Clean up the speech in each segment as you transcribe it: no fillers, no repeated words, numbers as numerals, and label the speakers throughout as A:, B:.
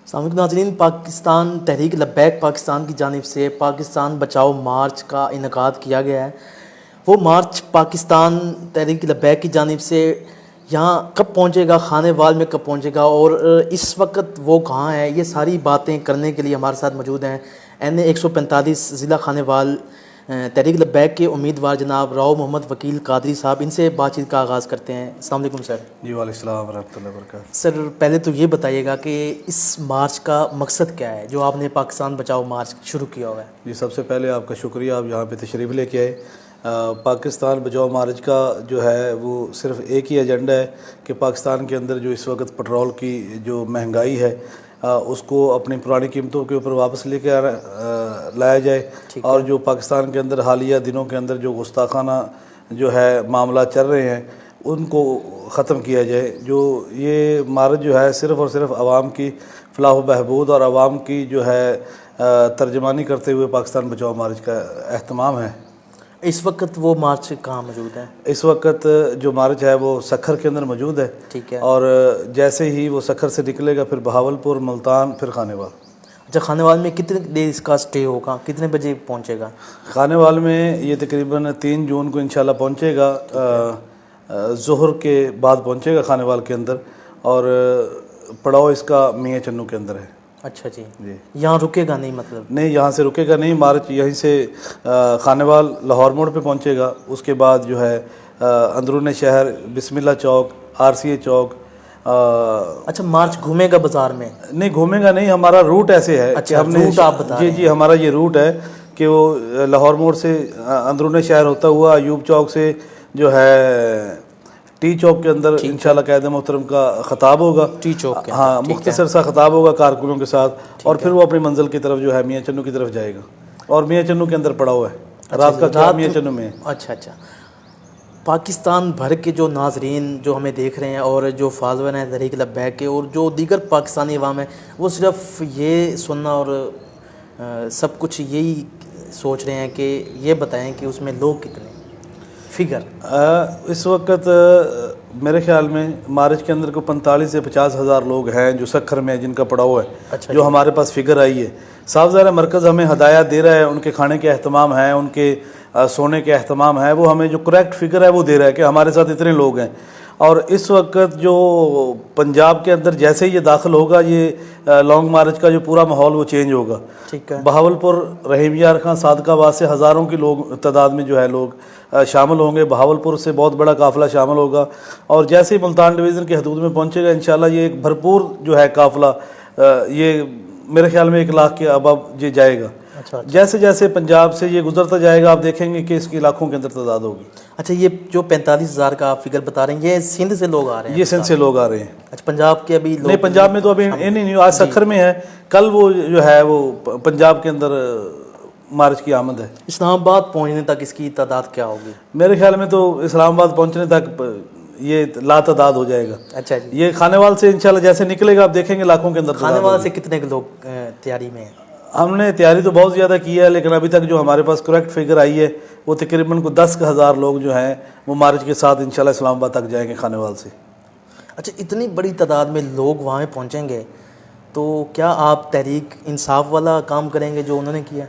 A: सामने नाज़रीन, पाकिस्तान तहरीक लब्बैक पाकिस्तान की जानिब से पाकिस्तान बचाओ मार्च का इनकाद किया गया है। वो मार्च पाकिस्तान तहरीक लब्बैक की जानिब से यहाँ कब पहुँचेगा, खानेवाल में कब पहुँचेगा और इस वक्त वो कहाँ है, ये सारी बातें करने के लिए हमारे साथ मौजूद हैं NA 145 ज़िला खानेवाल तहरीक लब्बैक के उम्मीदवार जनाब राव मोहम्मद वकील कादरी साहब। इनसे बातचीत का आगाज़ करते हैं। अस्सलाम वालेकुम सर।
B: जी वालेकुम रहमतुल्लाहि व बरकातहू।
A: सर, पहले तो ये बताइएगा कि इस मार्च का मकसद क्या है जो आपने पाकिस्तान बचाओ मार्च शुरू किया हुआ है।
B: जी, सबसे पहले आपका शुक्रिया, आप यहाँ पे तशरीफ़ लेके आए। पाकिस्तान बचाओ मार्च का जो है वो सिर्फ एक ही एजेंडा है कि पाकिस्तान के अंदर जो इस वक्त पेट्रोल की जो महंगाई है उसको अपनी पुरानी कीमतों के ऊपर वापस लेके लाया जाए, और जो पाकिस्तान के अंदर हालिया दिनों के अंदर जो गुस्ताखाना जो है मामला चल रहे हैं उनको ख़त्म किया जाए। जो ये मार्च जो है सिर्फ़ और सिर्फ आवाम की फलाह व बहबूद और आवाम की जो है तर्जमानी करते हुए पाकिस्तान बचाओ मार्च का अहतमाम है।
A: इस वक्त वो मार्च कहाँ मौजूद है?
B: इस वक्त जो मार्च है वो सखर के अंदर मौजूद है।
A: ठीक है।
B: और जैसे ही वो सखर से निकलेगा फिर बहावलपुर, मुल्तान, फिर खानेवाल।
A: अच्छा, खानेवाल में कितने देर इसका स्टे होगा, कितने बजे पहुँचेगा?
B: खानेवाल में ये तकरीबन 3 जून को इंशाल्लाह पहुँचेगा, ज़ोहर के बाद पहुँचेगा खानेवाल के अंदर, और पड़ाव इसका मियाँ चन्नू के अंदर है।
A: अच्छा जी। यहाँ रुकेगा नहीं? मतलब
B: नहीं, यहाँ से रुकेगा नहीं। मार्च यहीं से खानेवाल लाहौर मोड़ पे पहुँचेगा, उसके बाद जो है अंदरून शहर बिस्मिल्लाह चौक, RCA चौक।
A: अच्छा, मार्च घूमेगा बाज़ार में?
B: नहीं, घूमेगा नहीं, हमारा रूट ऐसे है।
A: अच्छा,
B: कि हमने
A: रूट आप बता रहे हैं।
B: जी, हमारा ये रूट है कि वो लाहौर मोड़ से अंदरून शहर होता हुआ अयूब चौक से जो है टी चौक के अंदर इंशाल्लाह कायद मोहतरम का खताब होगा।
A: टी चौक के
B: हाँ, मुख्तसर सा खताब होगा कारकुनों के साथ, और फिर वो अपनी मंजिल की तरफ जो है मियाँ चन्नू की तरफ जाएगा, और मियाँ चन्नू के अंदर पड़ा हुआ है। रात का क्या मियाँ चन्नू में।
A: अच्छा अच्छा। पाकिस्तान भर के जो नाजरीन जो हमें देख रहे हैं और जो फॉलोअर हैं तहरीक लब्बैक के और जो दीगर पाकिस्तानी अवाम है, वो सिर्फ ये सुनना और सब कुछ यही सोच रहे हैं कि ये बताएं कि उसमें लोग कितने फिगर।
B: इस वक्त मेरे ख्याल में मार्च के अंदर को 45 से 50 हज़ार लोग हैं जो सखर में जिनका पड़ाव है।
A: अच्छा,
B: जो हमारे पास फिगर आई है। साफ ज़ाहिर मरकज़ हमें हदायत दे रहा है, उनके खाने के अहतमाम है, उनके सोने के अहतमाम है, वो हमें जो करेक्ट फिगर है वो दे रहा है कि हमारे साथ इतने लोग हैं। और इस वक्त जो पंजाब के अंदर जैसे ही ये दाखिल होगा, ये लॉन्ग मार्च का जो पूरा माहौल वो चेंज होगा।
A: ठीक है।
B: बहावलपुर, रहीम यार खां, सादकाबाद से हज़ारों की लोग तादाद में जो है लोग शामिल होंगे। बहावलपुर से बहुत बड़ा काफ़िला शामिल होगा, और जैसे ही मुल्तान डिवीज़न की हदूद में पहुंचेगा इंशाल्लाह ये एक भरपूर जो है काफ़िला, ये मेरे ख्याल में 1 लाख के अबव ये जाएगा।
A: अच्छा।
B: जैसे जैसे पंजाब से ये गुजरता जाएगा आप देखेंगे कि इसकी लाखों के अंदर तादाद होगी।
A: अच्छा, ये जो 45,000 का आप फिगर बता रहे हैं, ये सिंध से लोग आ रहे हैं?
B: ये सिंध से लोग आ रहे हैं।
A: अच्छा, पंजाब के अभी लोग
B: नहीं, पंजाब में तो अभी नहीं, आज सखर में है, कल वो जो है वो पंजाब के अंदर मार्च की आमद है।
A: इस्लामाबाद पहुंचने तक इसकी तादाद क्या होगी?
B: मेरे ख्याल में तो इस्लामाबाद पहुंचने तक ये लातादाद हो जाएगा।
A: अच्छा जी।
B: ये खानेवाल से इंशाल्लाह जैसे निकलेगा आप देखेंगे लाखों के अंदर।
A: खानेवाल से कितने लोग तैयारी में हैं?
B: हमने तैयारी तो बहुत ज़्यादा की है, लेकिन अभी तक जो हमारे पास करेक्ट फिगर आई है वो तकरीबन को 10,000 लोग जो हैं वो मार्च के साथ इंशाल्लाह इस्लामाबाद तक जाएंगे खानेवाल से।
A: अच्छा, इतनी बड़ी तादाद में लोग वहाँ पहुँचेंगे तो क्या आप तहरीक इंसाफ वाला काम करेंगे जो उन्होंने किया?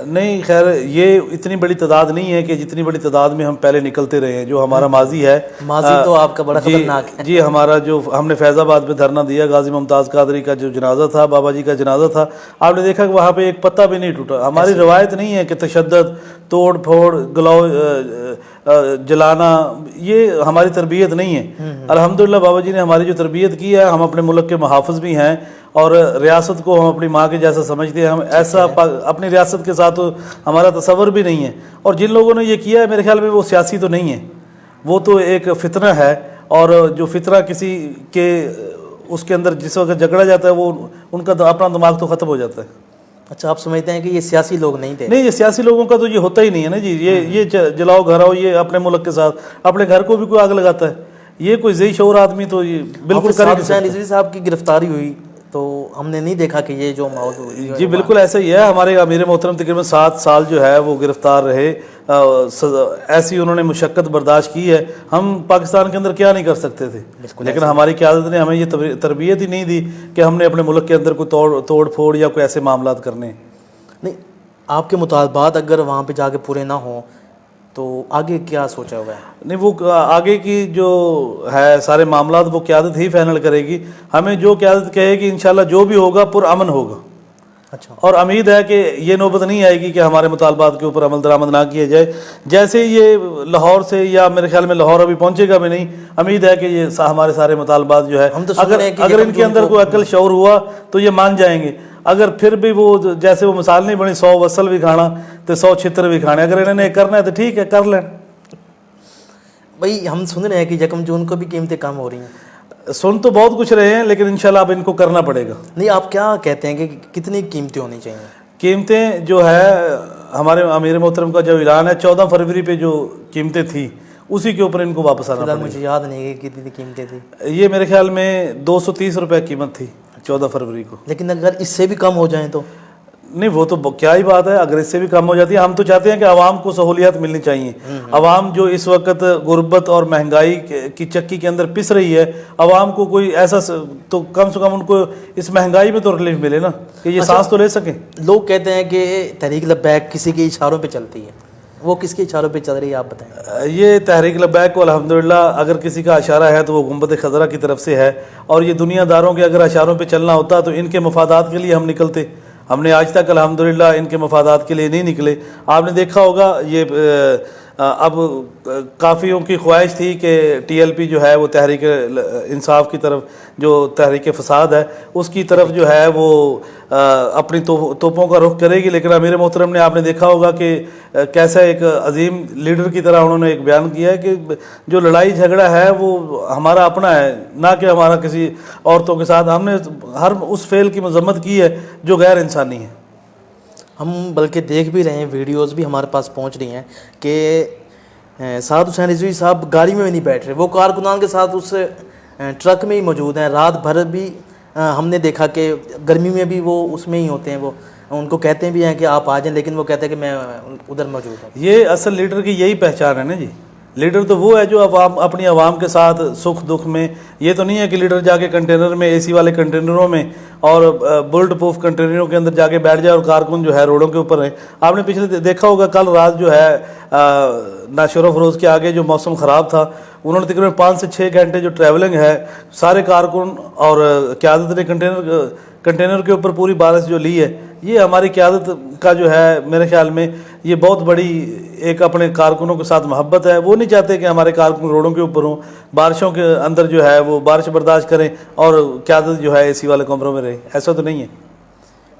B: नहीं, खैर ये इतनी बड़ी तादाद नहीं है कि जितनी बड़ी तादाद में हम पहले निकलते रहे हैं। जो हमारा माजी है,
A: माजी तो आपका बड़ा खतरनाक है।
B: जी, हमारा जो हमने फैज़ाबाद में धरना दिया, गाजी मुमताज़ कादरी का जो जनाजा था, बाबा जी का जनाजा था, आपने देखा कि वहाँ पे एक पत्ता भी नहीं टूटा। हमारी रवायत नहीं है कि तशद्दुद, तोड़ फोड़, गलाव, जलाना, ये हमारी तरबियत नहीं है। अल्हम्दुलिल्लाह बाबा जी ने हमारी जो तरबियत की है, हम अपने मुल्क के मुहाफ़िज़ भी हैं और रियासत को हम अपनी माँ के जैसा समझते हैं। हम ऐसा अपनी रियासत के साथ तो हमारा तसव्वुर भी नहीं है। और जिन लोगों ने ये किया है मेरे ख्याल में वो सियासी तो नहीं है, वो तो एक फितना है, और जो फितना किसी के उसके अंदर जिस वक्त झगड़ा जाता है वो उनका अपना दिमाग तो ख़त्म हो जाता है।
A: अच्छा, आप समझते हैं कि ये सियासी लोग नहीं थे?
B: नहीं, ये सियासी लोगों का तो ये होता ही नहीं है ना जी। ये जलाओ घराओ, ये अपने मुल्क के साथ अपने घर को भी कोई आग लगाता है, ये कोई ज़ी शऊर आदमी तो ये बिल्कुल
A: रिजवी साहब की गिरफ्तारी हुई तो हमने नहीं देखा कि ये जो माहौल
B: जी बिल्कुल ऐसा ही है। हमारे अमीर मोहतरम तकरीबन 7 साल जो है वो गिरफ्तार रहे, ऐसी उन्होंने मुशक्क़त बर्दाश्त की है। हम पाकिस्तान के अंदर क्या नहीं कर सकते थे, लेकिन हमारी क़यादत ने हमें ये तरबियत ही नहीं दी कि हमने अपने मुल्क के अंदर कोई तोड़ फोड़ या कोई ऐसे मामलात करने।
A: नहीं, आपके मुतालबात अगर वहाँ पे जाके पूरे ना हों तो आगे क्या सोचा हुआ है?
B: नहीं, वो आगे की जो है सारे मामलात वो क़यादत ही फाइनल करेगी। हमें जो क़यादत कहेगी इंशाल्लाह जो भी होगा पुरअमन होगा।
A: अच्छा,
B: और उम्मीद है कि ये नौबत नहीं आएगी कि हमारे मुतालबात के ऊपर अमल दरामद ना किए जाए। जैसे ये लाहौर से, या मेरे ख्याल में लाहौर अभी पहुंचेगा भी नहीं, उम्मीद है कि ये हमारे सारे मुतालबात जो है
A: हम तो
B: अगर इनके अंदर कोई अक्ल शऊर हुआ तो ये मान जाएंगे। अगर फिर भी वो जैसे वो मिसाल नहीं बनी 100 वसल भी खाना तो 100 छित्र भी खाने, अगर इन्होंने करना है तो ठीक है कर लें।
A: भाई हम सुन रहे हैं कि यकम जून को भी कीमतें कम हो रही हैं।
B: सुन तो बहुत कुछ रहे हैं, लेकिन इंशाल्लाह अब इनको करना पड़ेगा।
A: नहीं, आप क्या कहते हैं कि कितनी कीमतें होनी चाहिए?
B: कीमतें जो है हमारे अमीर मोहतरम का जो ऐलान है 14 फरवरी पे जो कीमतें थी उसी के ऊपर इनको वापस आना
A: फिलहाल
B: पड़ेगा।
A: मुझे याद नहीं है कि कितनी कीमतें थी।
B: ये मेरे ख्याल में 230 रुपये कीमत थी 14 फरवरी को।
A: लेकिन अगर इससे भी कम हो जाए तो?
B: नहीं, वो तो क्या ही बात है, अगर इससे भी कम हो जाती है। हम तो चाहते हैं कि आवाम को सहूलियत मिलनी चाहिए। आवाम जो इस वक्त गुर्बत और महंगाई की चक्की के अंदर पिस रही है, आवाम को कोई ऐसा तो कम से कम उनको इस महंगाई में तो रिलीफ मिले ना, कि ये सांस तो ले सकें।
A: लोग कहते हैं कि तहरीक लब्बैक किसी के इशारों पे चलती है, वो किसके इशारों पे चल रही है आप बताएं?
B: ये तहरीक लब्बैक को अल्हम्दुलिल्लाह अगर किसी का इशारा है तो वो गुंबद खज़रा की तरफ से है। और ये दुनियादारों के अगर इशारों पे चलना होता तो इनके मफादात के लिए हम निकलते। हमने आज तक अल्हम्दुलिल्लाह इनके मफादात के लिए नहीं निकले। आपने देखा होगा ये अब काफ़ियों की ख्वाहिश थी कि TLP जो है वो तहरीक इंसाफ की तरफ, जो तहरीक फसाद है उसकी तरफ जो है वो अपनी तोपों का रुख करेगी। लेकिन अमीर मोहतरम ने, आपने देखा होगा कि कैसा एक अजीम लीडर की तरह उन्होंने एक बयान किया है कि जो लड़ाई झगड़ा है वो हमारा अपना है, ना कि हमारा किसी औरतों के साथ। हमने हर उस फेल की मजम्मत की है जो गैर इंसानी है।
A: हम बल्कि देख भी रहे हैं, वीडियोस भी हमारे पास पहुंच रही हैं कि साद हुसैन रिजवी साहब गाड़ी में भी नहीं बैठ रहे, वो कारकुनान के साथ उस ट्रक में ही मौजूद हैं। रात भर भी हमने देखा कि गर्मी में भी वो उसमें ही होते हैं। वो उनको कहते भी हैं कि आप आ जाएं, लेकिन वो कहते हैं कि मैं उधर मौजूद हूँ।
B: ये असल लीडर की यही पहचान है ना जी। लीडर तो वो है जो अपनी आवाम के साथ सुख दुख में, ये तो नहीं है कि लीडर जाके कंटेनर में, AC वाले कंटेनरों में और बुलेट प्रूफ कंटेनरों के अंदर जाके बैठ जाए और कारकुन जो है रोडों के ऊपर है। आपने पिछले देखा होगा कल रात जो है नाशुरा फरोज के आगे जो मौसम ख़राब था, उन्होंने तकरीबन 5 से 6 घंटे जो ट्रैवलिंग है सारे कारकुन और क़यादत ने कंटेनर के ऊपर पूरी बारिश जो ली है, ये हमारी क़यादत का जो है मेरे ख्याल में ये बहुत बड़ी एक अपने कारकुनों के साथ मोहब्बत है। वो नहीं चाहते कि हमारे कारकुन रोडों के ऊपर हों, बारिशों के अंदर जो है वो बारिश बर्दाश्त करें और क़यादत जो है AC वाले कमरों में रहे। ऐसा तो नहीं है।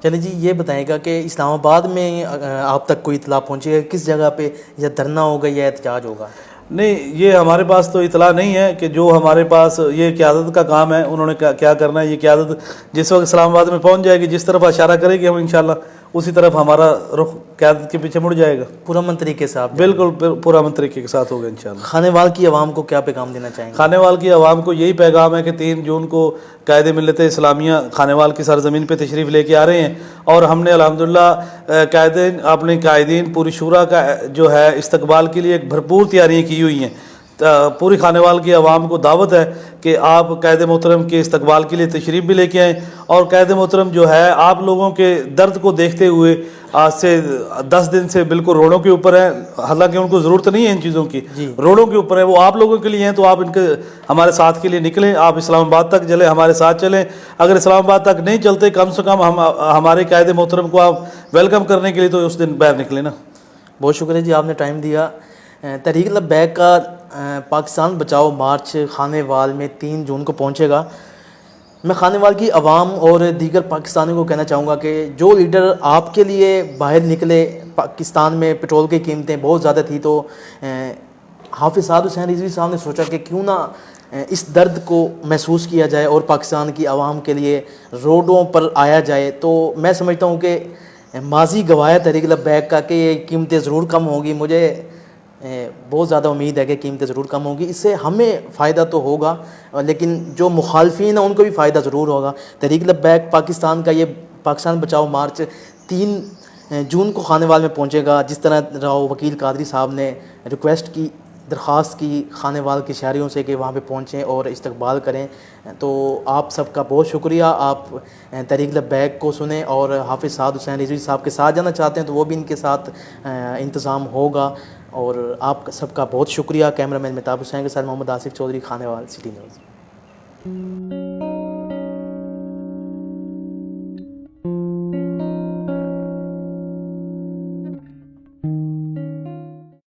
A: चलिए जी, ये बताएगा कि इस्लामाबाद में आप तक कोई इतला पहुँची है, किस जगह पे या धरना होगा या एहतजाज होगा?
B: नहीं, ये हमारे पास तो इतला नहीं है कि जो हमारे पास ये क़यादत का काम है उन्होंने क्या करना है। ये क़यादत जिस वक्त इस्लामाबाद में पहुंच जाएगी, जिस तरफ इशारा करेगी हम इंशाल्लाह उसी तरफ हमारा रुख क़यादत के पीछे मुड़ जाएगा।
A: पुरअमन तरीके से आप?
B: बिल्कुल पुरअमन तरीके के साथ होगा इंशाल्लाह।
A: खानेवाल की आवाम को क्या पैगाम देना चाहेंगे?
B: खानेवाल की आवाम को यही पैगाम है कि 3 जून को कायदे मिल्लत इस्लामिया खानेवाल की सरजमीन पे तशरीफ़ लेके आ रहे हैं और हमने अल्हम्दुलिल्लाह अपने कायदीन पूरी शूरा का जो है इस्तकबाल के लिए एक भरपूर तैयारियाँ की हुई हैं। पूरी खानेवाल की आवाम को दावत है कि आप कायदे मोहतरम के इस्तकबाल के लिए तशरीफ़ भी लेके आएँ और कायदे मोहतरम जो है आप लोगों के दर्द को देखते हुए आज से 10 दिन से बिल्कुल रोडों के ऊपर हैं। हालांकि उनको ज़रूरत नहीं है इन चीज़ों की, रोडों के ऊपर है, वो आप लोगों के लिए हैं। तो आप इनके हमारे साथ के लिए निकलें, आप इस्लामाबाद तक चलें, हमारे साथ चलें। अगर इस्लामाबाद तक नहीं चलते, कम से कम हम हमारे कायदे मोहतरम को आप वेलकम करने के लिए तो उस दिन बाहर निकलें ना।
A: बहुत शुक्रिया जी, आपने टाइम दिया। तहरीक लब्बैक का पाकिस्तान बचाओ मार्च खानेवाल में 3 जून को पहुंचेगा। मैं खानेवाल की आवाम और दीगर पाकिस्तानियों को कहना चाहूँगा कि जो लीडर आपके लिए बाहर निकले, पाकिस्तान में पेट्रोल की कीमतें बहुत ज़्यादा थी तो हाफिज़ साद हुसैन रिजवी साहब ने सोचा कि क्यों ना इस दर्द को महसूस किया जाए और पाकिस्तान की आवाम के लिए रोडों पर आया जाए। तो मैं समझता हूँ कि माजी गवाह तहरीक लब्बैक का कि ये कीमतें ज़रूर कम होगी। मुझे बहुत ज़्यादा उम्मीद है कि कीमतें ज़रूर कम होंगी। इससे हमें फ़ायदा तो होगा, लेकिन जो मुखालफिन हैं उनको भी फ़ायदा ज़रूर होगा। तहरीक लब्बैक पाकिस्तान का ये पाकिस्तान बचाओ मार्च 3 जून को खानेवाल में पहुंचेगा। जिस तरह राव वकील कादरी साहब ने रिक्वेस्ट की, दरख्वास्त की खानेवाल के शहरियों से कि वहाँ पे पहुँचें और इस्तकबाल करें, तो आप सबका बहुत शुक्रिया। आप तहरीक लब्बैक को सुने और हाफिज़ साद हुसैन रिजवी साहब के साथ जाना चाहते हैं तो वो भी इनके साथ इंतज़ाम होगा। और आप सबका बहुत शुक्रिया। कैमरामैन मेहताब हुसैन के साथ मोहम्मद आसिफ चौधरी, खानेवाल, सिटी न्यूज़।